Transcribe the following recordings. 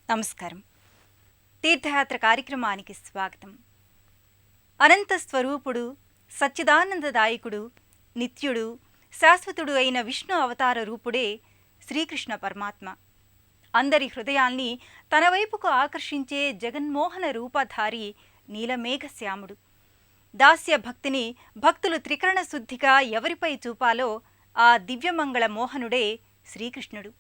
నమస్కారం. తీర్థయాత్ర కార్యక్రమానికి స్వాగతం. అనంత స్వరూపుడు, సచ్చిదానందదాయకుడు, నిత్యుడు, శాశ్వతుడు అయిన విష్ణు అవతార రూపుడే శ్రీకృష్ణ పరమాత్మ. అందరి హృదయాల్ని తన వైపుకు ఆకర్షించే జగన్మోహన రూపధారి నీలమేఘశ్యాముడు. దాస్య భక్తిని భక్తులు త్రికరణ శుద్ధిగా ఎవరిపై చూపాలో ఆ దివ్యమంగళ మోహనుడే శ్రీకృష్ణుడు.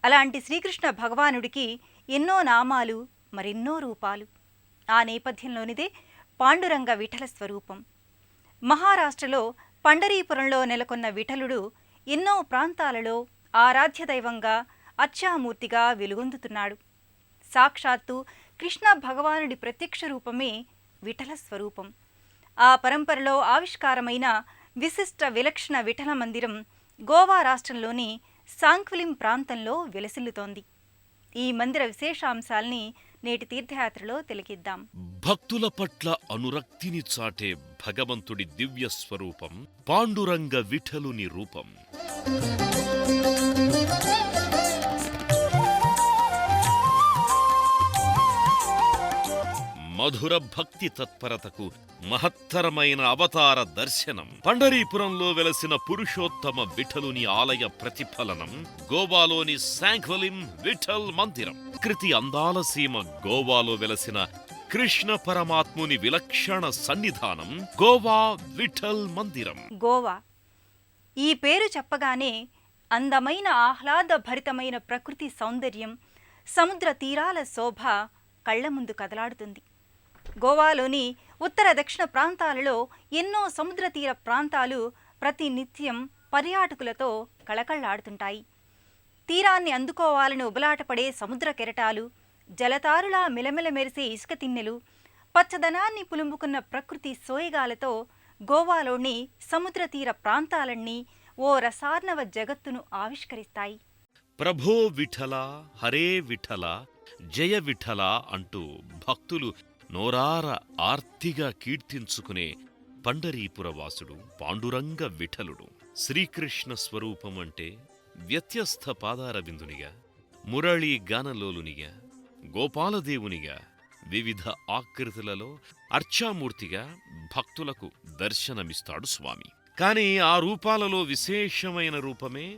అలాంటి శ్రీకృష్ణ భగవానుడికి ఎన్నో నామాలు, మరెన్నో రూపాలు. ఆ నేపథ్యంలోనిదే పాండురంగ విఠల స్వరూపం. మహారాష్ట్రలో పండరీపురంలో నెలకొన్న విఠలుడు ఎన్నో ప్రాంతాలలో ఆరాధ్య దైవంగా, అర్చామూర్తిగా వెలుగొందుతున్నాడు. సాక్షాత్తు కృష్ణ భగవానుడి ప్రత్యక్ష రూపమే విఠల స్వరూపం. ఆ పరంపరలో ఆవిష్కారమైన విశిష్ట విలక్షణ విఠల మందిరం గోవా రాష్ట్రంలోని సాంక్విలిం ప్రాంతంలో వెలసిల్లుతోంది. ఈ మందిర విశేషాంశాల్ని నేటి తీర్థయాత్రలో తిలకిద్దాం. భక్తుల పట్ల అనురక్తిని చాటే భగవంతుడి దివ్య స్వరూపం పాండురంగ విఠలుని రూపం. మధుర భక్తి తత్పరతకు మహత్తరమైన అవతార దర్శనం. పండరీపురంలో వెలసిన పురుషోత్తమ విఠలుని ఆలయ ప్రతిఫలనం గోవాలోని శాంక్విలిం విఠల్ మందిరం. కృతి అందాల సీమ గోవాలో వెలసిన కృష్ణ పరమాత్ముని విలక్షణ సన్నిధానం గోవా విఠల్ మందిరం. గోవా ఈ పేరు చెప్పగానే అందమైన ఆహ్లాద భరితమైన ప్రకృతి సౌందర్యం, సముద్ర తీరాల శోభ కళ్ల ముందు కదలాడుతుంది. గోవాలోని ఉత్తర దక్షిణ ప్రాంతాలలో ఎన్నో సముద్ర తీర ప్రాంతాలు ప్రతినిత్యం పర్యాటకులతో కళకళ్లాడుతుంటాయి. తీరాన్ని అందుకోవాలని ఉబలాటపడే సముద్ర కెరటాలు, జలతారులా మిలమిల మెరిసే ఇసుక తిన్నెలు, పచ్చదనాన్ని పులుముకున్న ప్రకృతి సోయగాలతో గోవాలోని సముద్ర తీర ప్రాంతాలన్నీ ఓ రసార్ణవ జగత్తును ఆవిష్కరిస్తాయి. ప్రభో విఠల, హరే విఠల, జయ విఠల అంటూ భక్తులు నోరార ఆర్తిగా కీర్తించుకునే పండరీపురవాసుడు పాండురంగ విఠలుడు. శ్రీకృష్ణ స్వరూపమంటే వ్యత్యస్థ పాదార బిందునిగా, మురళీ గానలోలునిగా, గోపాలదేవునిగా, వివిధ ఆకృతులలో అర్చామూర్తిగా భక్తులకు దర్శనమిస్తాడు స్వామి. కాని ఆ రూపాలలో విశేషమైన రూపమే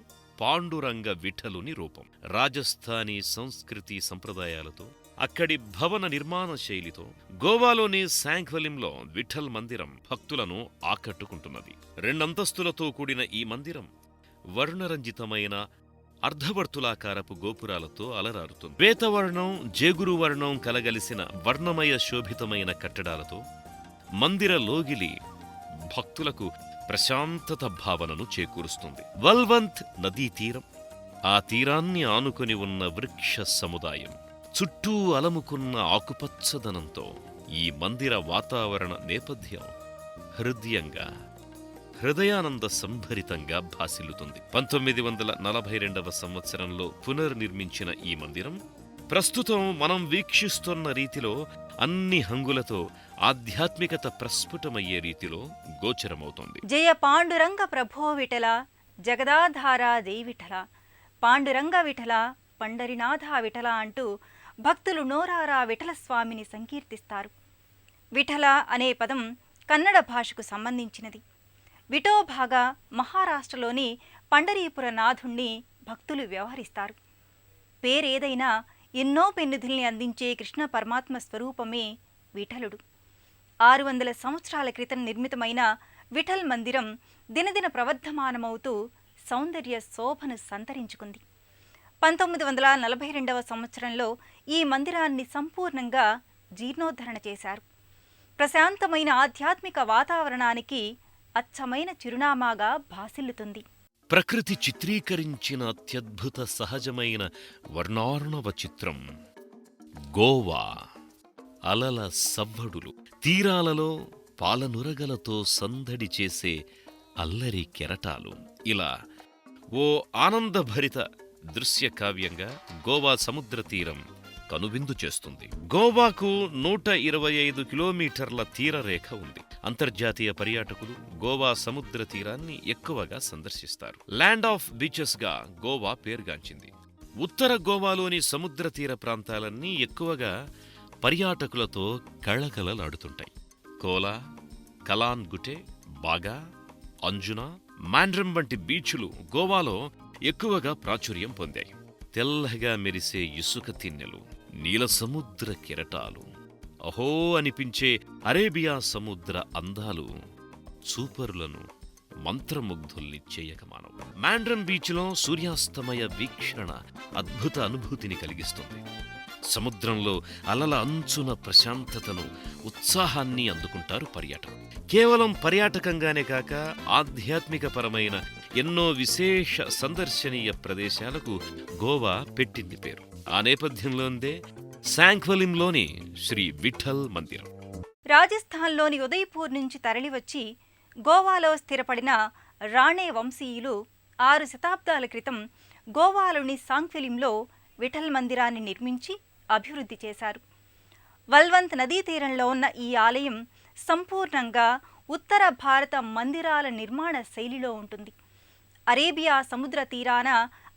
పాండురంగ విఠలుని రూపం. రాజస్థానీ సంస్కృతి సంప్రదాయాలతో, అక్కడి భవన నిర్మాణ శైలితో గోవాలోని శాంక్విలింలో విఠల్ మందిరం భక్తులను ఆకట్టుకుంటున్నది. 2 అంతస్తులతో కూడిన ఈ మందిరం వర్ణరంజితమైన అర్ధవర్తులాకారపు గోపురాలతో అలరారుతుంది. శ్వేతవర్ణం, జేగురు వర్ణం కలగలిసిన వర్ణమయ శోభితమైన కట్టడాలతో మందిర లోగిలి భక్తులకు ప్రశాంతత భావనను చేకూరుస్తుంది. వల్వంత్ నదీ తీరం, ఆ తీరాన్ని ఆనుకొని ఉన్న వృక్ష సముదాయం, చుట్టూ అలముకున్న ఆకుపచ్చదనంతో ఈ మందిర వాతావరణ నేపథ్యం హృదయంగా, హృదయానంద సంభరితంగా భాసిల్లుతుంది. 1942వ సంవత్సరంలో పునర్నిర్మించిన ఈ మందిరం ప్రస్తుతం మనం వీక్షిస్తున్న రీతిలో అన్ని హంగులతో ఆధ్యాత్మికత ప్రస్ఫుటమయ్యే రీతిలో గోచరమవుతోంది. జయ పాండురంగ ప్రభో విఠల, జగదాధారా జై విఠల, పాండురంగ విఠల, పండరినాథ విఠల అంటూ భక్తులు నోరారా విఠల స్వామిని సంకీర్తిస్తారు. విఠల అనే పదం కన్నడ భాషకు సంబంధించినది. విఠోబాగా మహారాష్ట్రలోని పండరీపుర నాథుణ్ణి భక్తులు వ్యవహరిస్తారు. పేరేదైనా ఎన్నో పెన్నిధుల్ని అందించే కృష్ణ పరమాత్మ స్వరూపమే విఠలుడు. 600 సంవత్సరాల క్రితం నిర్మితమైన విఠల్ మందిరం దినదిన ప్రవర్ధమానమవుతూ సౌందర్య శోభను సంతరించుకుంది. 1942వ సంవత్సరంలో ఈ మందిరాన్ని సంపూర్ణంగా జీర్ణోద్ధరణ చేశారు. ప్రశాంతమైన ఆధ్యాత్మిక వాతావరణానికి అచ్చమైన చిరునామాగా భాసిల్లుతుంది. ప్రకృతి చిత్రీకరించిన అత్యద్భుత సహజమైన వర్ణార్ణవ చిత్రం గోవా. అలల సవ్వడులు, తీరాలలో పాలనురగలతో సందడి చేసే అల్లరి కెరటాలు, ఇలా ఓ ఆనందభరిత దృశ్య కావ్యంగా గోవా సముద్ర తీరం కనువిందు చేస్తుంది. గోవాకు 125 కిలోమీటర్ల తీరరేఖ ఉంది. అంతర్జాతీయ పర్యాటకులు గోవా సముద్ర తీరాన్ని ఎక్కువగా సందర్శిస్తారు. ల్యాండ్ ఆఫ్ బీచెస్ గా గోవా పేరుగాంచింది. ఉత్తర గోవాలోని సముద్ర తీర ప్రాంతాలన్నీ ఎక్కువగా పర్యాటకులతో కళకళలాడుతుంటాయి. కోలా, కలాన్ గుటే, బాగా, అంజునా, మాండ్రమ్ వంటి బీచ్లు గోవాలో ఎక్కువగా ప్రాచుర్యం పొందాయి. తెల్లగా మెరిసే ఇసుక తిన్నెలు, నీల సముద్ర కెరటాలు, అహో అనిపించే అరేబియా సముద్ర అందాలు చూపరులను మంత్రముగ్ధుల్ని చేయకమానవు. మాండ్రమ్ బీచ్లో సూర్యాస్తమయ వీక్షణ అద్భుత అనుభూతిని కలిగిస్తుంది. సముద్రంలో అలల అంచున ప్రశాంతతను, ఉత్సాహాన్ని అందుకుంటారు పర్యాటకులు. కేవలం పర్యాటకంగానే కాక ఆధ్యాత్మికపరమైన ఎన్నో విశేష సందర్శనీయ ప్రదేశాలకు గోవా పెట్టింది పేరు. ఆ నేపథ్యంలోనే శాంక్వలింలోని శ్రీ విఠల్ మందిరం. రాజస్థాన్లోని ఉదయ్పూర్ నుంచి తరలివచ్చి గోవాలో స్థిరపడిన రాణే వంశీయులు 6 శతాబ్దాల క్రితం గోవాలోని సాంక్వెలింలో విఠల్ మందిరాన్ని నిర్మించి అభివృద్ధి చేశారు. వల్వంత్ నదీ తీరంలో ఉన్న ఈ ఆలయం సంపూర్ణంగా ఉత్తర భారత మందిరాల నిర్మాణ శైలిలో ఉంటుంది. అరేబియా సముద్ర తీరాన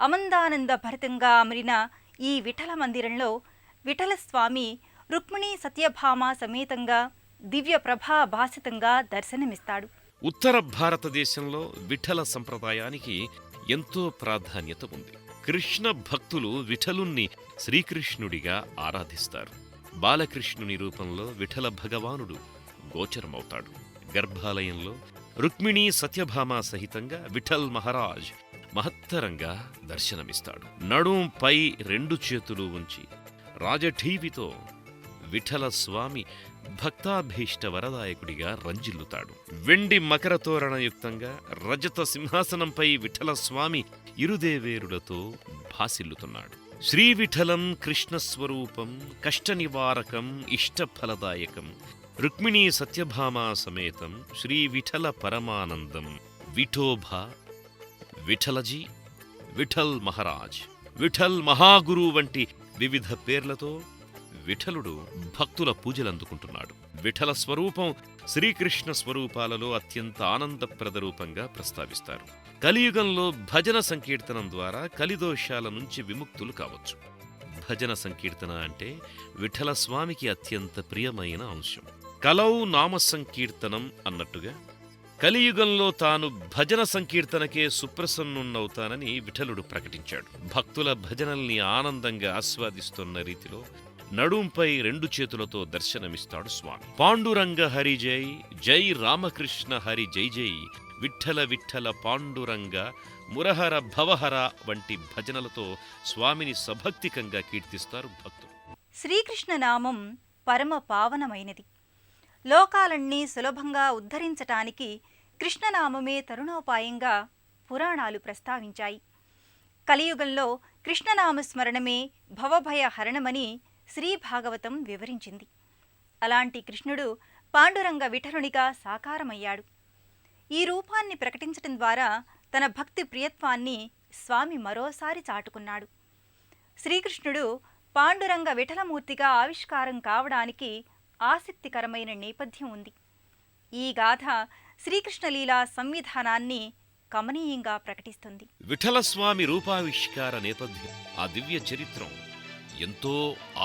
అమందానంద భరితంగా అమరిన ఈ విఠల మందిరంలో విఠలస్వామి రుక్మిణీ సత్యభామ సమేతంగా దివ్య ప్రభా భాసితంగా దర్శనమిస్తాడు. ఉత్తర భారతదేశంలో విఠల సంప్రదాయానికి ఎంతో ప్రాధాన్యత ఉంది. కృష్ణ భక్తులు విఠలుణ్ణి శ్రీకృష్ణుడిగా ఆరాధిస్తారు. బాలకృష్ణుని రూపంలో విఠల భగవానుడు గోచరమవుతాడు. గర్భాలయంలో రుక్మిణీ సత్యభామ సహితంగా విఠల్ మహారాజ్ మహత్తరంగా దర్శనమిస్తాడు. నడుంపై 2 చేతులు ఉంచి రాజఠీవితో విఠల స్వామి భక్తాభీష్ట వరదాయకుడిగా రంజిల్లుతాడు. వెండి మకర తోరణయుక్తంగా రజత సింహాసనంపై విఠల స్వామి ఇరుదేవేరులతో భాసిల్లుతున్నాడు. శ్రీవిఠలం కృష్ణస్వరూపం కష్టనివారకం ఇష్టఫలదాయకం రుక్మిణీ సత్యభామా సమేతం శ్రీవిఠల పరమానందం విఠోబా విఠలజీ, విఠల్ మహారాజ్, విఠల్ మహాగురు వంటి వివిధ పేర్లతో విఠలుడు భక్తుల పూజలందుకుంటున్నాడు. విఠల స్వరూపం శ్రీకృష్ణ స్వరూపాలలో అత్యంత ఆనందప్రద రూపంగా ప్రస్తావిస్తారు. కలియుగంలో భజన సంకీర్తనం ద్వారా కలిదోషాల నుంచి విముక్తులు కావచ్చు. భజన సంకీర్తన అంటే విఠల స్వామికి అత్యంత ప్రియమైన అంశం. కలౌ నామ సంకీర్తనం అన్నట్టుగా కలియుగంలో తాను భజన సంకీర్తనకే సుప్రసన్నున్నవుతానని విఠలుడు ప్రకటించాడు. భక్తుల భజనల్ని ఆనందంగా ఆస్వాదిస్తున్న రీతిలో నడుంపై 2 చేతులతో దర్శనమిస్తాడు స్వామి. పాండురంగ హరి జై, జై రామకృష్ణ హరి జై జై, విఠల విఠల పాండురంగ మురహర భవహర వంటి భజనలతో స్వామిని సభక్తికంగా కీర్తిస్తారు భక్తులు. శ్రీకృష్ణ నామం పరమ పావనమైనది. లోకాలన్నీ సులభంగా ఉద్ధరించటానికి కృష్ణనామమే తరుణోపాయంగా పురాణాలు ప్రస్తావించాయి. కలియుగంలో కృష్ణనామస్మరణమే భవభయ హరణమని శ్రీభాగవతం వివరించింది. అలాంటి కృష్ణుడు పాండురంగ విఠలునిగా సాకారమయ్యాడు. ఈ రూపాన్ని ప్రకటించటం ద్వారా తన భక్తి ప్రియత్వాన్ని స్వామి మరోసారి చాటుకున్నాడు. శ్రీకృష్ణుడు పాండురంగ విఠలమూర్తిగా ఆవిష్కారం కావడానికి ఆసక్తికరమైన నేపథ్యం ఉంది. ఈ గాథ శ్రీకృష్ణలీలా సంవిధానాన్ని కమనీయంగా ప్రకటిస్తుంది. విఠలస్వామి రూపావిష్కార నేపథ్యం, ఆ దివ్య చరిత్రం ఎంతో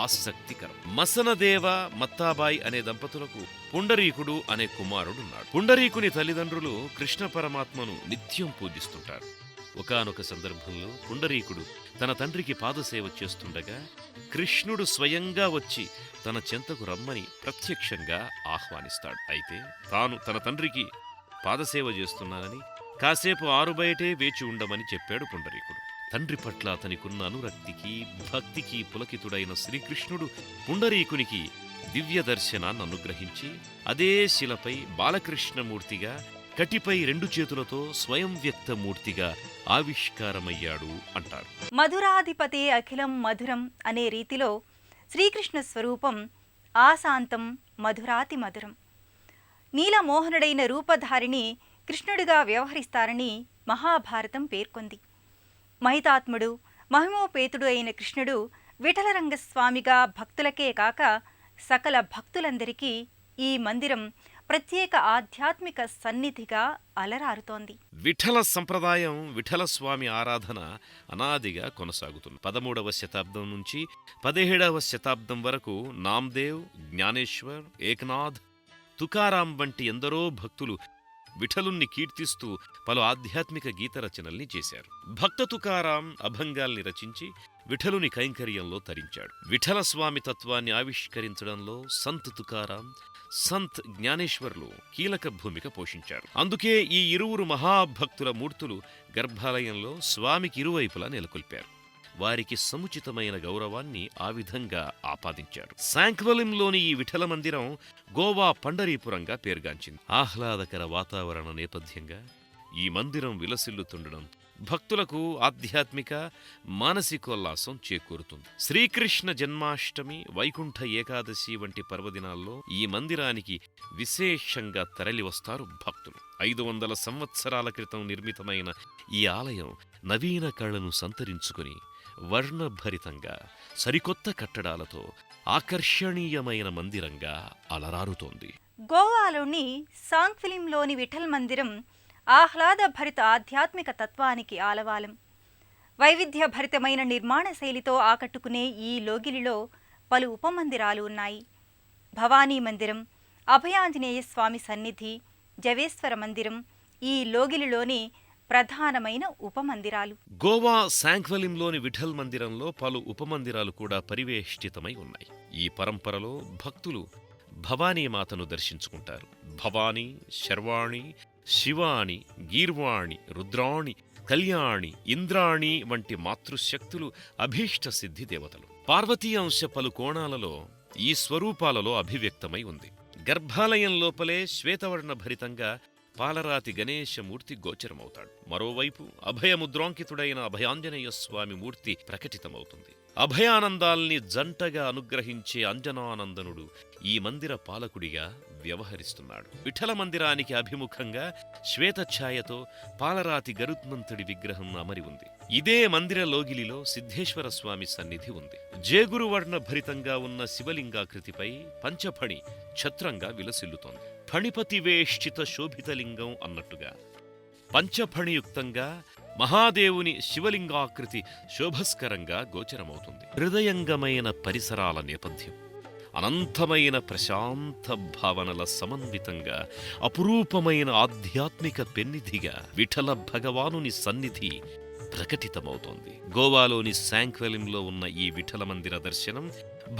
ఆసక్తికరం. మసనదేవ మత్తాబాయి అనే దంపతులకు పుండరీకుడు అనే కుమారుడున్నాడు. పుండరీకుని తల్లిదండ్రులు కృష్ణ పరమాత్మను నిత్యం పూజిస్తుంటారు. ఒకానొక సందర్భంలో పుండరీకుడు తన తండ్రికి పాదసేవ చేస్తుండగా కృష్ణుడు స్వయంగా వచ్చి తన చెంతకు రమ్మని ప్రత్యక్షంగా ఆహ్వానిస్తాడు. అయితే తాను తన తండ్రికి పాదసేవ చేస్తున్నానని కాసేపు ఆరుబయటే వేచి ఉండమని చెప్పాడు పుండరీకుడు. తండ్రి పట్ల అతనికున్న అనురక్తికి భక్తికి పులకితుడైన శ్రీకృష్ణుడు పుండరీకునికి దివ్య దర్శనాన్ని అనుగ్రహించి అదే శిలపై బాలకృష్ణమూర్తిగా కటిపై 2 చేతులతో స్వయం వ్యక్తమూర్తిగా ఆవిష్కారమయ్యాడు అంటారు. మధురాధిపతే అఖిలం మధురం అనే రీతిలో శ్రీకృష్ణ స్వరూపం ఆశాంతం మధురాతి మధురం. నీలమోహనుడైన రూపధారిని కృష్ణుడిగా వ్యవహరిస్తారని మహాభారతం పేర్కొంది. మహితాత్ముడు మహిమోపేతుడు అయిన కృష్ణుడు విఠలరంగస్వామిగా భక్తులకే కాక సకల భక్తులందరికీ ఈ మందిరం ప్రత్యేక ఆధ్యాత్మిక సన్నిధిగా అలరారుతోంది. విఠల సంప్రదాయం, విఠల స్వామి ఆరాధన అనాదిగా కొనసాగుతుంది. 13వ శతాబ్దం నుంచి 17వ శతాబ్దం వరకు నామ్దేవ్, జ్ఞానేశ్వర్, ఏకనాథ్, తుకారాం వంటి ఎందరో భక్తులు విఠలుణ్ణి కీర్తిస్తూ పలు ఆధ్యాత్మిక గీత రచనల్ని చేశారు. భక్త తుకారాం అభంగాల్ని రచించి విఠలుని కైంకర్యంలో తరించాడు. విఠల స్వామి తత్వాన్ని ఆవిష్కరించడంలో సంత్ తుకారాం, సంత్ జ్ఞానేశ్వర్లు కీలక భూమిక పోషించారు. అందుకే ఈ ఇరువురు మహాభక్తుల మూర్తులు గర్భాలయంలో స్వామికి ఇరువైపులా నెలకొల్పారు. వారికి సముచితమైన గౌరవాన్ని ఆ విధంగా ఆపాదించారు. శాంక్వలింలోని ఈ విఠల మందిరం గోవా పండరీపురంగా పేరుగాంచింది. ఆహ్లాదకర వాతావరణ నేపథ్యంగా ఈ మందిరం విలసిల్లుతుండడం భక్తులకు ఆధ్యాత్మిక, మానసికోల్లాసం చేకూరుతుంది. శ్రీకృష్ణ జన్మాష్టమి, వైకుంఠ ఏకాదశి వంటి పర్వదినాల్లో ఈ మందిరానికి విశేషంగా తరలివస్తారు భక్తులు. 500 సంవత్సరాల క్రితం నిర్మితమైన ఈ ఆలయం నవీన కళను సంతరించుకుని వర్ణభరితంగా సరికొత్త కట్టడాలతో ఆకర్షణీయమైన మందిరంగా అలరారుతోంది. గోవాలోని సాంక్విలింలోని విఠల్ మందిరం ఆహ్లాదభరిత ఆధ్యాత్మిక తత్వానికి ఆలవాలం. వైవిధ్యభరితమైన నిర్మాణ శైలితో ఆకట్టుకునే ఈ లోగిలిలో పలు ఉపమందిరాలు ఉన్నాయి. భవానీ మందిరం, అభయాంజనేయ స్వామి సన్నిధి, జవేశ్వర మందిరం ఈ లోగిలిలోని ప్రధానమైన ఉపమందిరాలు. గోవా శాంక్వలింలోని విఠల్ మందిరంలో పలు ఉపమందిరాలు కూడా పరివేష్టితమై ఉన్నాయి. ఈ పరంపరలో భక్తులు భవానీమాతను దర్శించుకుంటారు. భవానీ, శర్వాణి, శివాణి, గీర్వాణి, రుద్రాణి, కళ్యాణి, ఇంద్రాణి వంటి మాతృశక్తులు అభీష్ట సిద్ధి దేవతలు. పార్వతీ అంశ పలు కోణాలలో ఈ స్వరూపాలలో అభివ్యక్తమై ఉంది. గర్భాలయం లోపలే శ్వేతవర్ణ భరితంగా పాలరాతి గణేశమూర్తి గోచరమవుతాడు. మరోవైపు అభయముద్రాంకితుడైన అభయాంజనేయ స్వామి మూర్తి ప్రకటితమవుతుంది. అభయానందాల్ని జంటగా అనుగ్రహించే అంజనానందనుడు ఈ మందిర పాలకుడిగా వ్యవహరిస్తున్నాడు. విఠల మందిరానికి అభిముఖంగా శ్వేతఛాయతో పాలరాతి గరుత్మంతుడి విగ్రహం అమరి ఉంది. ఇదే మందిర లోగిలిలో సిద్ధేశ్వర స్వామి సన్నిధి ఉంది. జేగురువర్ణ భరితంగా ఉన్న శివలింగాకృతిపై పంచఫణి ఛత్రంగా విలసిల్లుతోంది. ఫణిపతివేష్టిత శోభితలింగం అన్నట్టుగా పంచఫణియుక్తంగా మహాదేవుని శివలింగాకృతి శోభస్కరంగా గోచరమవుతుంది. హృదయంగమైన పరిసరాల నేపథ్యం, అనంతమైన ప్రశాంత భావనల సమన్వితంగా అపురూపమైన ఆధ్యాత్మిక పెన్నిధిగా విఠల భగవానుని సన్నిధి ప్రకటితమవుతోంది. గోవాలోని శాంక్వెలింలో ఉన్న ఈ విఠల మందిర దర్శనం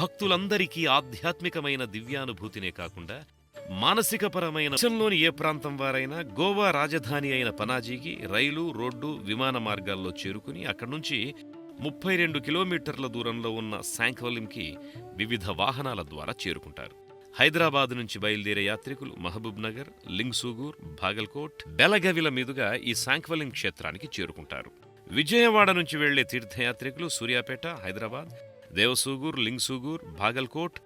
భక్తులందరికీ ఆధ్యాత్మికమైన దివ్యానుభూతినే కాకుండా మానసికపరమైన దేశంలోని ఏ ప్రాంతం వారైనా గోవా రాజధాని అయిన పనాజీకి రైలు, రోడ్డు, విమాన మార్గాల్లో చేరుకుని అక్కడి నుంచి 32 కిలోమీటర్ల దూరంలో ఉన్న శాంక్వలింకి వివిధ వాహనాల ద్వారా చేరుకుంటారు. హైదరాబాద్ నుంచి బయలుదేరే యాత్రికులు మహబూబ్ నగర్, లింగ్సూగూర్, బాగల్కోట్, బెలగవిల మీదుగా ఈ శాంక్వలిం క్షేత్రానికి చేరుకుంటారు. విజయవాడ నుంచి వెళ్లే తీర్థయాత్రికులు సూర్యాపేట, హైదరాబాద్, దేవసూగూర్, లింగ్సూగూర్, బాగల్కోట్,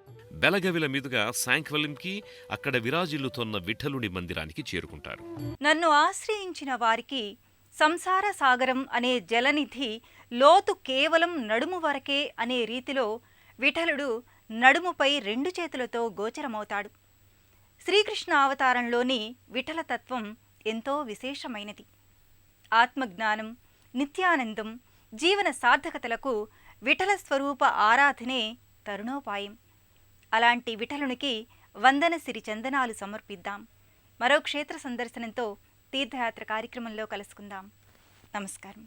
బెలగవిల మీదుగా శాంక్వలింకి, అక్కడ విరాజిల్లుతోన్న విఠలుని మందిరానికి చేరుకుంటారు. నన్ను ఆశ్రయించిన వారికి సంసార సాగరం అనే జలనిధి లోతు కేవలం నడుము వరకే అనే రీతిలో విఠలుడు నడుముపై 2 చేతులతో గోచరమవుతాడు. శ్రీకృష్ణ అవతారంలోని విఠలతత్వం ఎంతో విశేషమైనది. ఆత్మజ్ఞానం, నిత్యానందం, జీవన సార్థకతలకు విఠల స్వరూప ఆరాధనే తరుణోపాయం. అలాంటి విఠలునికి వందన సిరి చందనాలు సమర్పిద్దాం. మరో క్షేత్ర సందర్శనంతో తీర్థయాత్ర కార్యక్రమంలో కలుసుకుందాం. నమస్కారం.